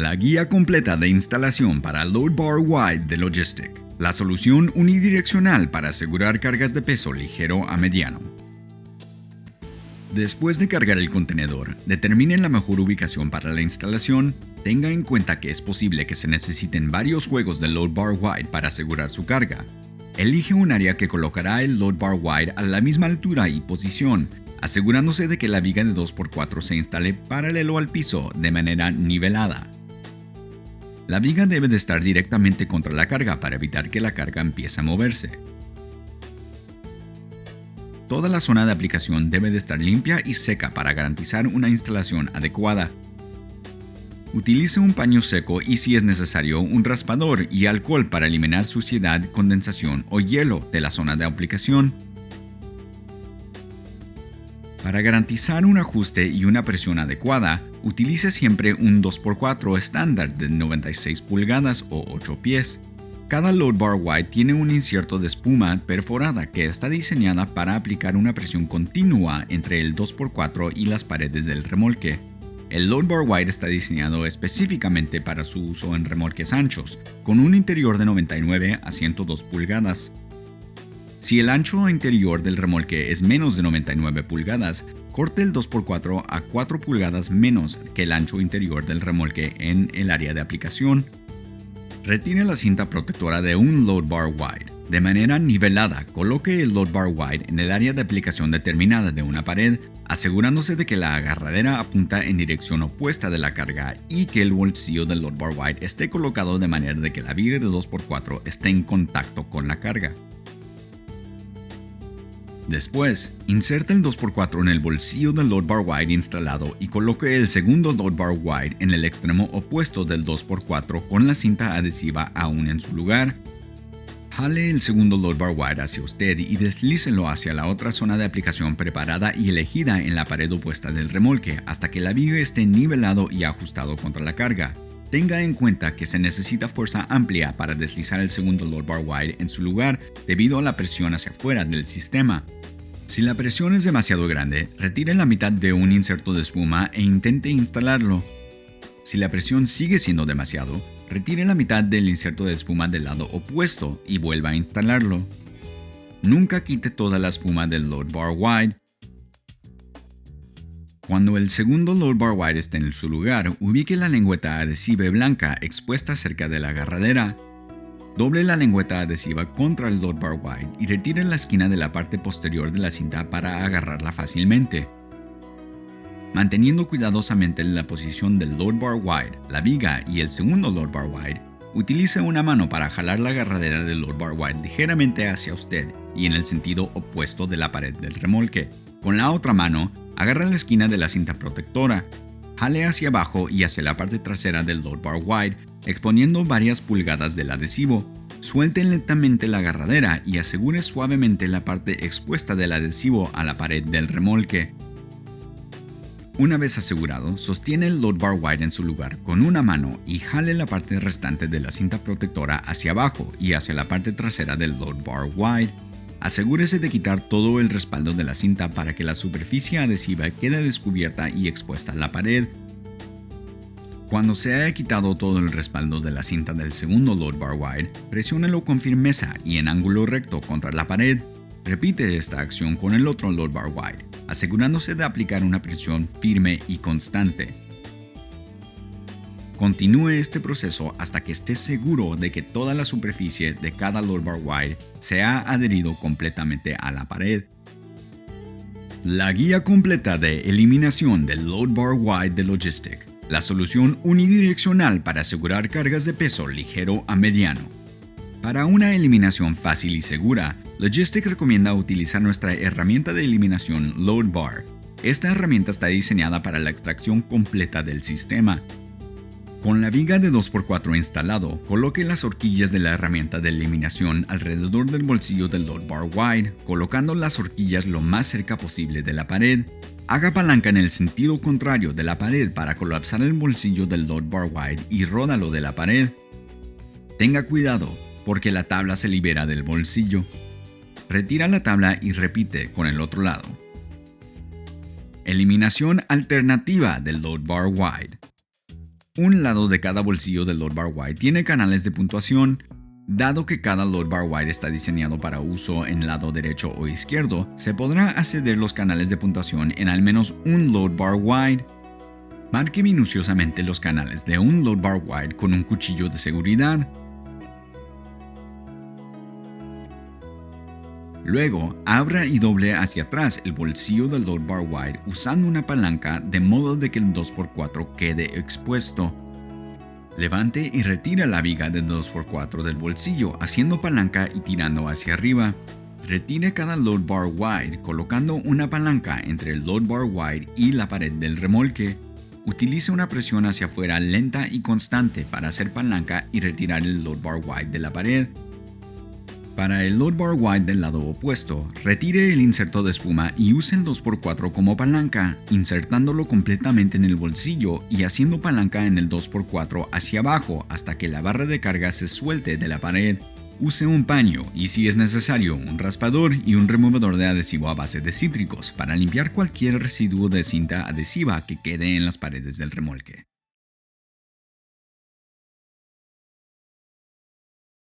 La guía completa de instalación para Load Bar Wide de Logistic. La solución unidireccional para asegurar cargas de peso ligero a mediano. Después de cargar el contenedor, determine la mejor ubicación para la instalación. Tenga en cuenta que es posible que se necesiten varios juegos de Load Bar Wide para asegurar su carga. Elige un área que colocará el Load Bar Wide a la misma altura y posición, asegurándose de que la viga de 2x4 se instale paralelo al piso de manera nivelada. La viga debe de estar directamente contra la carga para evitar que la carga empiece a moverse. Toda la zona de aplicación debe de estar limpia y seca para garantizar una instalación adecuada. Utilice un paño seco y, si es necesario, un raspador y alcohol para eliminar suciedad, condensación o hielo de la zona de aplicación. Para garantizar un ajuste y una presión adecuada, utilice siempre un 2x4 estándar de 96 pulgadas o 8 pies. Cada Load Bar Wide tiene un inserto de espuma perforada que está diseñada para aplicar una presión continua entre el 2x4 y las paredes del remolque. El Load Bar Wide está diseñado específicamente para su uso en remolques anchos, con un interior de 99 a 102 pulgadas. Si el ancho interior del remolque es menos de 99 pulgadas, corte el 2x4 a 4 pulgadas menos que el ancho interior del remolque en el área de aplicación. Retire la cinta protectora de un Load Bar Wide. De manera nivelada, coloque el Load Bar Wide en el área de aplicación determinada de una pared, asegurándose de que la agarradera apunta en dirección opuesta de la carga y que el bolsillo del Load Bar Wide esté colocado de manera de que la viga de 2x4 esté en contacto con la carga. Después, inserte el 2x4 en el bolsillo del Load Bar Wide instalado y coloque el segundo Load Bar Wide en el extremo opuesto del 2x4 con la cinta adhesiva aún en su lugar. Jale el segundo Load Bar Wide hacia usted y deslícelo hacia la otra zona de aplicación preparada y elegida en la pared opuesta del remolque hasta que la viga esté nivelado y ajustado contra la carga. Tenga en cuenta que se necesita fuerza amplia para deslizar el segundo Load Bar Wide en su lugar debido a la presión hacia afuera del sistema. Si la presión es demasiado grande, retire la mitad de un inserto de espuma e intente instalarlo. Si la presión sigue siendo demasiado, retire la mitad del inserto de espuma del lado opuesto y vuelva a instalarlo. Nunca quite toda la espuma del Load Bar Wide. Cuando el segundo Load Bar Wide esté en su lugar, ubique la lengüeta adhesiva blanca expuesta cerca de la agarradera. Doble la lengüeta adhesiva contra el Load Bar Wide y retire la esquina de la parte posterior de la cinta para agarrarla fácilmente. Manteniendo cuidadosamente la posición del Load Bar Wide, la viga y el segundo Load Bar Wide, utilice una mano para jalar la agarradera del Load Bar Wide ligeramente hacia usted y en el sentido opuesto de la pared del remolque. Con la otra mano, agarra la esquina de la cinta protectora, jale hacia abajo y hacia la parte trasera del Load Bar Wide, exponiendo varias pulgadas del adhesivo. Suelte lentamente la agarradera y asegure suavemente la parte expuesta del adhesivo a la pared del remolque. Una vez asegurado, sostiene el Load Bar Wide en su lugar con una mano y jale la parte restante de la cinta protectora hacia abajo y hacia la parte trasera del Load Bar Wide. Asegúrese de quitar todo el respaldo de la cinta para que la superficie adhesiva quede descubierta y expuesta a la pared. Cuando se haya quitado todo el respaldo de la cinta del segundo Load Bar Wide, presiónelo con firmeza y en ángulo recto contra la pared. Repite esta acción con el otro Load Bar Wide, asegurándose de aplicar una presión firme y constante. Continúe este proceso hasta que esté seguro de que toda la superficie de cada Load Bar Wide se ha adherido completamente a la pared. La guía completa de eliminación del Load Bar Wide de Logistic. La solución unidireccional para asegurar cargas de peso ligero a mediano. Para una eliminación fácil y segura, Logistic recomienda utilizar nuestra herramienta de eliminación Load Bar. Esta herramienta está diseñada para la extracción completa del sistema. Con la viga de 2x4 instalado, coloque las horquillas de la herramienta de eliminación alrededor del bolsillo del Load Bar Wide, colocando las horquillas lo más cerca posible de la pared. Haga palanca en el sentido contrario de la pared para colapsar el bolsillo del Load Bar Wide y ródalo de la pared. Tenga cuidado, porque la tabla se libera del bolsillo. Retira la tabla y repite con el otro lado. Eliminación alternativa del Load Bar Wide. Un lado de cada bolsillo del load bar wide tiene canales de puntuación. Dado que cada load bar wide está diseñado para uso en lado derecho o izquierdo, se podrá acceder los canales de puntuación en al menos un load bar wide. Marque minuciosamente los canales de un load bar wide con un cuchillo de seguridad. Luego, abra y doble hacia atrás el bolsillo del load bar wide usando una palanca de modo de que el 2x4 quede expuesto. Levante y retira la viga del 2x4 del bolsillo haciendo palanca y tirando hacia arriba. Retire cada load bar wide colocando una palanca entre el load bar wide y la pared del remolque. Utilice una presión hacia afuera lenta y constante para hacer palanca y retirar el load bar wide de la pared. Para el load bar wide del lado opuesto, retire el inserto de espuma y use el 2x4 como palanca, insertándolo completamente en el bolsillo y haciendo palanca en el 2x4 hacia abajo hasta que la barra de carga se suelte de la pared. Use un paño y, si es necesario, un raspador y un removedor de adhesivo a base de cítricos para limpiar cualquier residuo de cinta adhesiva que quede en las paredes del remolque.